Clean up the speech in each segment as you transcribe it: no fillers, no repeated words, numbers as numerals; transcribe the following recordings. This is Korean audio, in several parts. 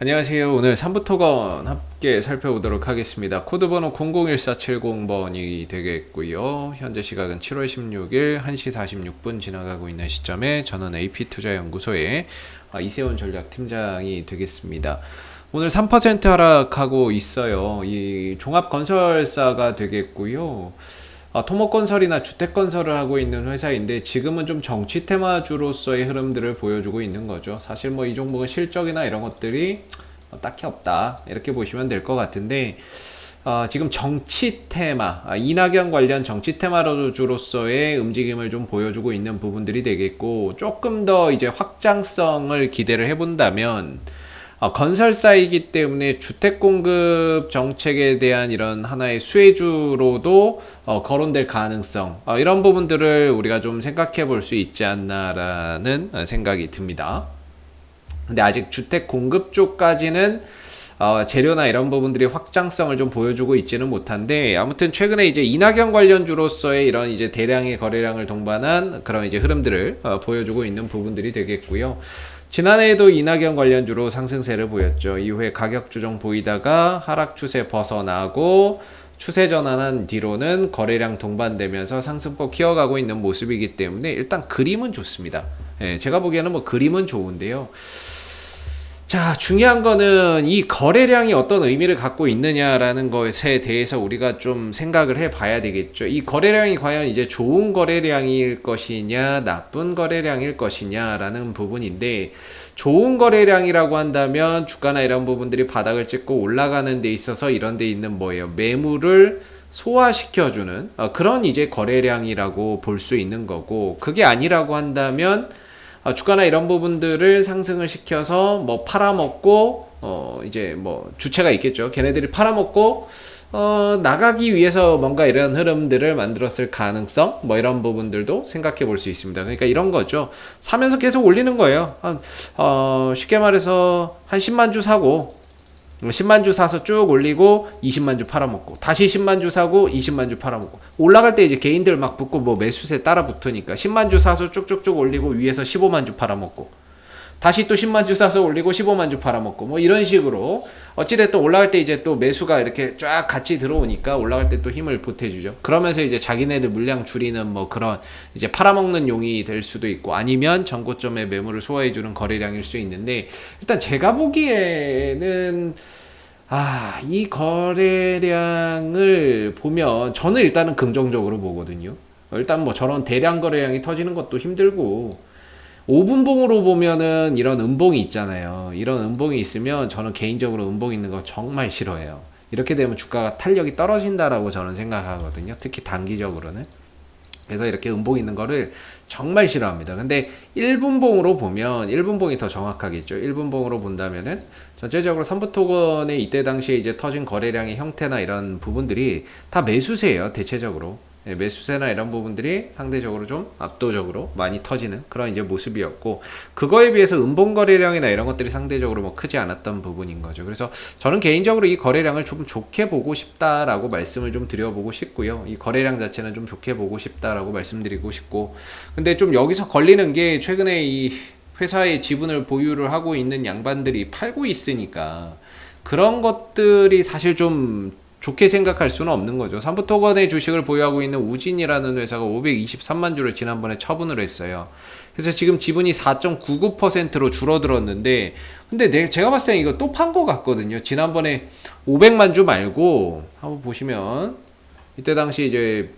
안녕하세요. 오늘 삼부토건 함께 살펴보도록 하겠습니다. 코드번호 001470번이 되겠고요. 현재 시각은 7월 16일 1시 46분 지나가고 있는 시점에 저는 AP투자연구소의 이세훈 전략팀장이 되겠습니다. 오늘 3% 하락하고 있어요. 이 종합건설사가 되겠고요. 토목건설이나 주택건설을 하고 있는 회사인데 지금은 좀 정치 테마주로서의 흐름들을 보여주고 있는 거죠. 사실 뭐 이 종목은 실적이나 이런 것들이 딱히 없다 이렇게 보시면 될 것 같은데 지금 정치 테마, 이낙연 관련 정치 테마주로서의 움직임을 좀 보여주고 있는 부분들이 되겠고, 조금 더 이제 확장성을 기대를 해본다면 건설사이기 때문에 주택 공급 정책에 대한 이런 하나의 수혜주로도 거론될 가능성, 이런 부분들을 우리가 좀 생각해 볼 수 있지 않나라는 생각이 듭니다. 근데 아직 주택 공급 쪽까지는 재료나 이런 부분들이 확장성을 좀 보여주고 있지는 못한데, 아무튼 최근에 이제 이낙연 관련주로서의 이런 이제 대량의 거래량을 동반한 그런 이제 흐름들을 보여주고 있는 부분들이 되겠고요. 지난해에도 이낙연 관련주로 상승세를 보였죠. 이후에 가격 조정 보이다가 하락 추세 벗어나고 추세 전환한 뒤로는 거래량 동반되면서 상승폭 키워가고 있는 모습이기 때문에 일단 그림은 좋습니다. 제가 보기에는 뭐 그림은 좋은데요. 자, 중요한 거는 이 거래량이 어떤 의미를 갖고 있느냐라는 것에 대해서 우리가 좀 생각을 해 봐야 되겠죠. 이 거래량이 과연 이제 좋은 거래량일 것이냐, 나쁜 거래량일 것이냐라는 부분인데, 좋은 거래량이라고 한다면 주가나 이런 부분들이 바닥을 찍고 올라가는 데 있어서 이런 데 있는 뭐예요? 매물을 소화시켜주는 그런 이제 거래량이라고 볼 수 있는 거고, 그게 아니라고 한다면 주가나 이런 부분들을 상승을 시켜서 뭐 팔아먹고 이제 뭐 주체가 있겠죠. 걔네들이 팔아먹고 나가기 위해서 뭔가 이런 흐름들을 만들었을 가능성, 뭐 이런 부분들도 생각해 볼 수 있습니다. 그러니까 이런 거죠. 사면서 계속 올리는 거예요. 쉽게 말해서 한 10만 주 사고 10만 주 사서 쭉 올리고 20만 주 팔아먹고, 다시 10만 주 사고 20만 주 팔아먹고, 올라갈 때 이제 개인들 막 붙고 뭐 매수세 따라 붙으니까 10만 주 사서 쭉쭉쭉 올리고 위에서 15만 주 팔아먹고, 다시 또 10만 주 사서 올리고 15만 주 팔아먹고, 뭐 이런 식으로 어찌됐든 올라갈 때 이제 또 매수가 이렇게 쫙 같이 들어오니까 올라갈 때 또 힘을 보태주죠. 그러면서 이제 자기네들 물량 줄이는 뭐 그런 이제 팔아먹는 용이 될 수도 있고, 아니면 전고점의 매물을 소화해주는 거래량일 수 있는데, 일단 제가 보기에는 이 거래량을 보면 저는 일단은 긍정적으로 보거든요. 일단 뭐 저런 대량 거래량이 터지는 것도 힘들고, 5분봉으로 보면은 이런 음봉이 있잖아요. 이런 음봉이 있으면 저는 개인적으로 음봉 있는 거 정말 싫어해요. 이렇게 되면 주가가 탄력이 떨어진다라고 저는 생각하거든요. 특히 단기적으로는. 그래서 이렇게 음봉 있는 거를 정말 싫어합니다. 근데 1분봉으로 보면 1분봉이 더 정확하겠죠. 1분봉으로 본다면은 전체적으로 삼부토건의 이때 당시에 이제 터진 거래량의 형태나 이런 부분들이 다 매수세예요. 대체적으로. 매수세나 이런 부분들이 상대적으로 좀 압도적으로 많이 터지는 그런 이제 모습이었고, 그거에 비해서 음봉 거래량이나 이런 것들이 상대적으로 뭐 크지 않았던 부분인 거죠. 그래서 저는 개인적으로 이 거래량을 좀 좋게 보고 싶다라고 말씀을 좀 드려보고 싶고요. 이 거래량 자체는 좀 좋게 보고 싶다라고 말씀드리고 싶고, 근데 좀 여기서 걸리는 게 최근에 이 회사의 지분을 보유를 하고 있는 양반들이 팔고 있으니까 그런 것들이 사실 좀 좋게 생각할 수는 없는 거죠. 삼부토건의 주식을 보유하고 있는 우진이라는 회사가 523만 주를 지난번에 처분을 했어요. 그래서 지금 지분이 4.99%로 줄어들었는데, 근데 제가 봤을 때 이거 또 판 거 같거든요. 지난번에 500만 주 말고 한번 보시면 이때 당시 이제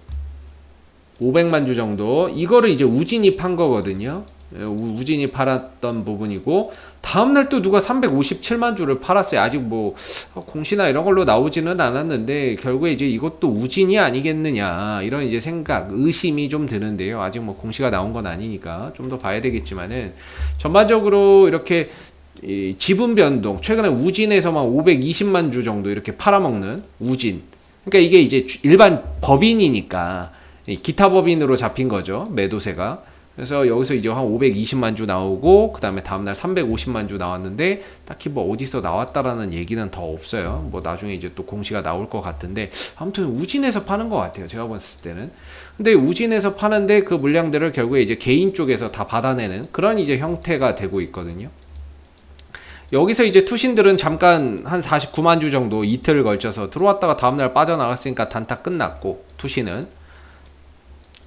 500만 주 정도, 이거를 이제 우진이 판 거거든요. 우진이 팔았던 부분이고, 다음날 또 누가 357만 주를 팔았어요. 아직 뭐 공시나 이런 걸로 나오지는 않았는데 결국에 이제 이것도 우진이 아니겠느냐, 이런 이제 생각, 의심이 좀 드는데요. 아직 뭐 공시가 나온 건 아니니까 좀 더 봐야 되겠지만은, 전반적으로 이렇게 이 지분 변동, 최근에 우진에서만 520만 주 정도 이렇게 팔아먹는 우진. 그러니까 이게 이제 일반 법인이니까 기타 법인으로 잡힌 거죠, 매도세가. 그래서 여기서 이제 한 520만 주 나오고, 그 다음에 다음날 350만 주 나왔는데 딱히 뭐 어디서 나왔다라는 얘기는 더 없어요. 뭐 나중에 이제 또 공시가 나올 것 같은데, 아무튼 우진에서 파는 것 같아요, 제가 봤을 때는. 근데 우진에서 파는데 그 물량들을 결국에 이제 개인 쪽에서 다 받아내는 그런 이제 형태가 되고 있거든요. 여기서 이제 투신들은 잠깐 한 49만 주 정도 이틀을 걸쳐서 들어왔다가 다음날 빠져나갔으니까 단타 끝났고, 투신은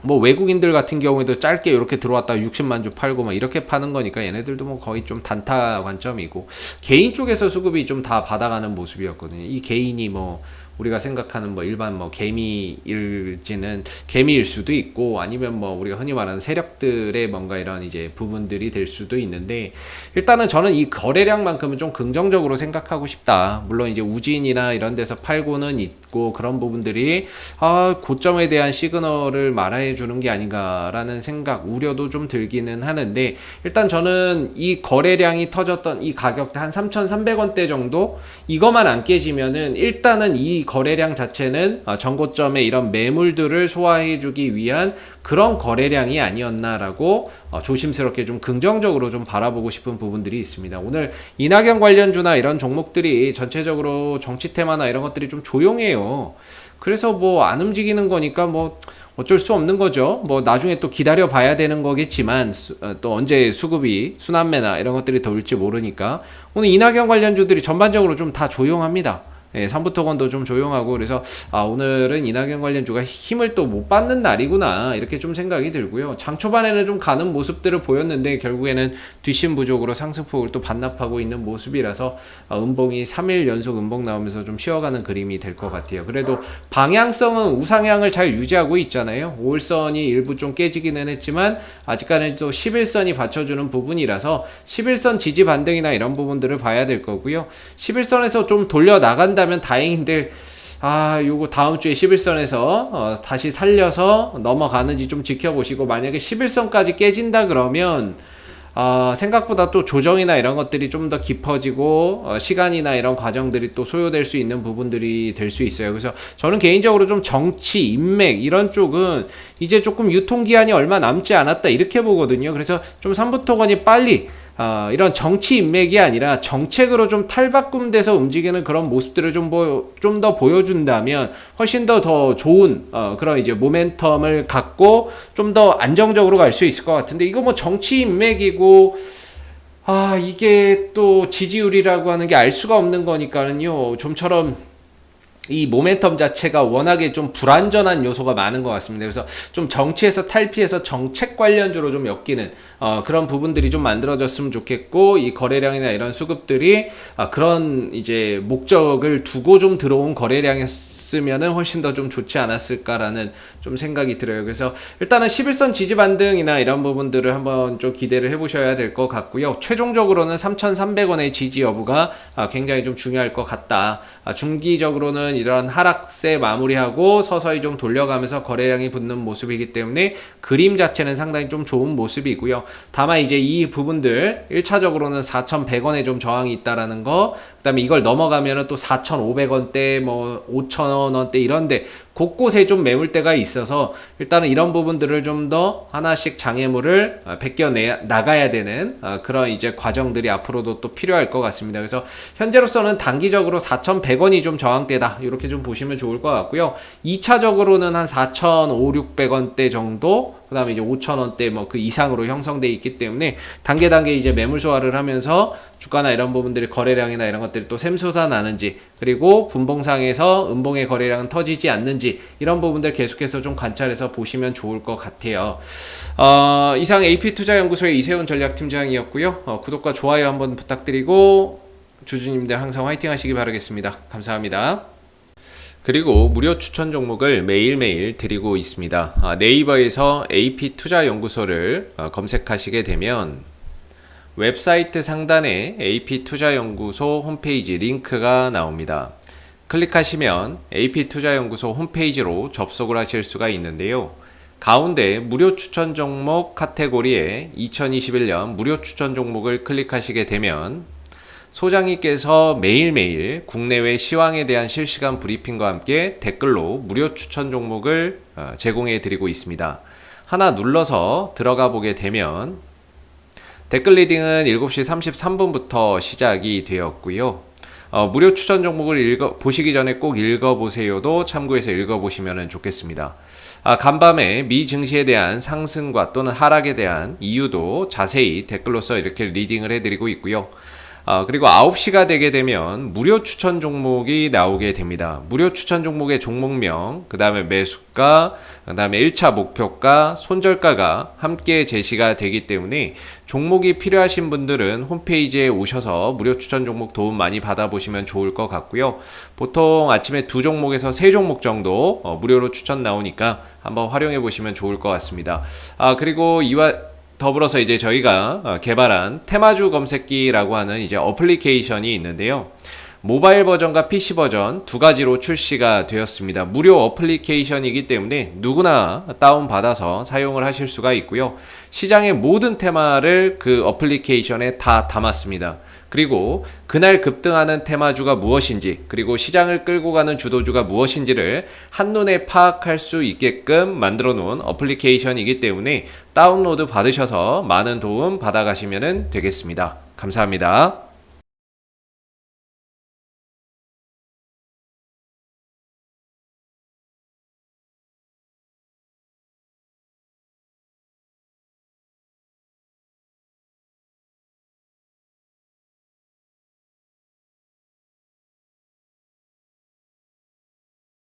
뭐 외국인들 같은 경우에도 짧게 이렇게 들어왔다 60만 주 팔고 막 이렇게 파는 거니까 얘네들도 뭐 거의 좀 단타 관점이고, 개인 쪽에서 수급이 좀 다 받아가는 모습이었거든요. 이 개인이 뭐 우리가 생각하는 뭐 일반 뭐 개미일지는 개미일 수도 있고, 아니면 뭐 우리가 흔히 말하는 세력들의 뭔가 이런 이제 부분들이 될 수도 있는데, 일단은 저는 이 거래량만큼은 좀 긍정적으로 생각하고 싶다. 물론 이제 우진이나 이런 데서 팔고는 있고 그런 부분들이 고점에 대한 시그널을 말해 주는 게 아닌가라는 생각, 우려도 좀 들기는 하는데, 일단 저는 이 거래량이 터졌던 이 가격대 한 3,300원대 정도, 이거만 안 깨지면은 일단은 이 거래량 자체는 전고점의 이런 매물들을 소화해주기 위한 그런 거래량이 아니었나라고 조심스럽게 좀 긍정적으로 좀 바라보고 싶은 부분들이 있습니다. 오늘 이낙연 관련주나 이런 종목들이 전체적으로 정치 테마나 이런 것들이 좀 조용해요. 그래서 뭐 안 움직이는 거니까 뭐 어쩔 수 없는 거죠. 뭐 나중에 또 기다려 봐야 되는 거겠지만, 또 언제 수급이 순환매나 이런 것들이 더 올지 모르니까 오늘 이낙연 관련주들이 전반적으로 좀 다 조용합니다. 예, 삼부토건도 좀 조용하고, 그래서 오늘은 이낙연 관련주가 힘을 또 못 받는 날이구나 이렇게 좀 생각이 들고요. 장 초반에는 좀 가는 모습들을 보였는데 결국에는 뒷심 부족으로 상승폭을 또 반납하고 있는 모습이라서 음봉이 3일 연속 음봉 나오면서 좀 쉬어가는 그림이 될 것 같아요. 그래도 방향성은 우상향을 잘 유지하고 있잖아요. 5일선이 일부 좀 깨지기는 했지만 아직까지는 또 11선이 받쳐주는 부분이라서 11선 지지 반등이나 이런 부분들을 봐야 될 거고요. 11선에서 좀 돌려 나간다면 다행인데, 요거 다음 주에 11선에서 다시 살려서 넘어가는지 좀 지켜보시고, 만약에 11선까지 깨진다 그러면 생각보다 또 조정이나 이런 것들이 좀 더 깊어지고 시간이나 이런 과정들이 또 소요될 수 있는 부분들이 될 수 있어요. 그래서 저는 개인적으로 좀 정치, 인맥 이런 쪽은 이제 조금 유통기한이 얼마 남지 않았다 이렇게 보거든요. 그래서 좀 삼부토건이 빨리 이런 정치 인맥이 아니라 정책으로 좀 탈바꿈돼서 움직이는 그런 모습들을 좀 더 보여준다면 훨씬 더 좋은 그런 이제 모멘텀을 갖고 좀 더 안정적으로 갈 수 있을 것 같은데, 이거 뭐 정치 인맥이고 이게 또 지지율이라고 하는 게 알 수가 없는 거니까는요, 좀처럼 이 모멘텀 자체가 워낙에 좀 불안전한 요소가 많은 것 같습니다. 그래서 좀 정치에서 탈피해서 정책 관련주로 좀 엮이는 그런 부분들이 좀 만들어졌으면 좋겠고, 이 거래량이나 이런 수급들이 그런 이제 목적을 두고 좀 들어온 거래량이었으면은 훨씬 더 좀 좋지 않았을까라는 좀 생각이 들어요. 그래서 일단은 11선 지지 반등이나 이런 부분들을 한번 좀 기대를 해보셔야 될 것 같고요. 최종적으로는 3,300원의 지지 여부가 굉장히 좀 중요할 것 같다. 중기적으로는 이런 하락세 마무리하고 서서히 좀 돌려가면서 거래량이 붙는 모습이기 때문에 그림 자체는 상당히 좀 좋은 모습이고요. 다만 이제 이 부분들 1차적으로는 4,100원에 좀 저항이 있다라는 거, 그다음에 이걸 넘어가면은 또 4,500원대 뭐 5,000원대 이런데 곳곳에 좀 매물대가 있어서 일단은 이런 부분들을 좀 더 하나씩 장애물을 벗겨 나가야 되는 그런 이제 과정들이 앞으로도 또 필요할 것 같습니다. 그래서 현재로서는 단기적으로 4,100원이 좀 저항대다 이렇게 좀 보시면 좋을 것 같고요. 2차적으로는 한 4,500, 600원대 정도, 그 다음에 이제 5,000원대 뭐 그 이상으로 형성되어 있기 때문에 단계 이제 매물 소화를 하면서 주가나 이런 부분들이 거래량이나 이런 것들이 또 샘솟아 나는지, 그리고 분봉상에서 음봉의 거래량은 터지지 않는지, 이런 부분들 계속해서 좀 관찰해서 보시면 좋을 것 같아요. 이상 AP투자연구소의 이세훈 전략팀장이었고요. 구독과 좋아요 한번 부탁드리고 주주님들 항상 화이팅 하시기 바라겠습니다. 감사합니다. 그리고 무료 추천 종목을 매일매일 드리고 있습니다. 네이버에서 AP투자연구소를 검색하시게 되면 웹사이트 상단에 AP투자연구소 홈페이지 링크가 나옵니다. 클릭하시면 AP투자연구소 홈페이지로 접속을 하실 수가 있는데요. 가운데 무료 추천 종목 카테고리에 2021년 무료 추천 종목을 클릭하시게 되면 소장님께서 매일매일 국내외 시황에 대한 실시간 브리핑과 함께 댓글로 무료 추천 종목을 제공해 드리고 있습니다. 하나 눌러서 들어가 보게 되면 댓글 리딩은 7시 33분부터 시작이 되었고요. 무료 추천 종목을 보시기 전에 꼭 읽어보세요도 참고해서 읽어보시면 좋겠습니다. 간밤에 미 증시에 대한 상승과 또는 하락에 대한 이유도 자세히 댓글로서 이렇게 리딩을 해드리고 있고요. 그리고 9시가 되게 되면 무료 추천 종목이 나오게 됩니다. 무료 추천 종목의 종목명, 그 다음에 매수가, 그 다음에 1차 목표가, 손절가가 함께 제시가 되기 때문에 종목이 필요하신 분들은 홈페이지에 오셔서 무료 추천 종목 도움 많이 받아보시면 좋을 것 같고요. 보통 아침에 2종목에서 3종목 정도 무료로 추천 나오니까 한번 활용해 보시면 좋을 것 같습니다. 그리고 이와 더불어서 이제 저희가 개발한 테마주 검색기라고 하는 이제 어플리케이션이 있는데요. 모바일 버전과 PC 버전 두 가지로 출시가 되었습니다. 무료 어플리케이션이기 때문에 누구나 다운받아서 사용을 하실 수가 있고요. 시장의 모든 테마를 그 어플리케이션에 다 담았습니다. 그리고 그날 급등하는 테마주가 무엇인지, 그리고 시장을 끌고 가는 주도주가 무엇인지를 한눈에 파악할 수 있게끔 만들어 놓은 어플리케이션이기 때문에 다운로드 받으셔서 많은 도움 받아가시면 되겠습니다. 감사합니다.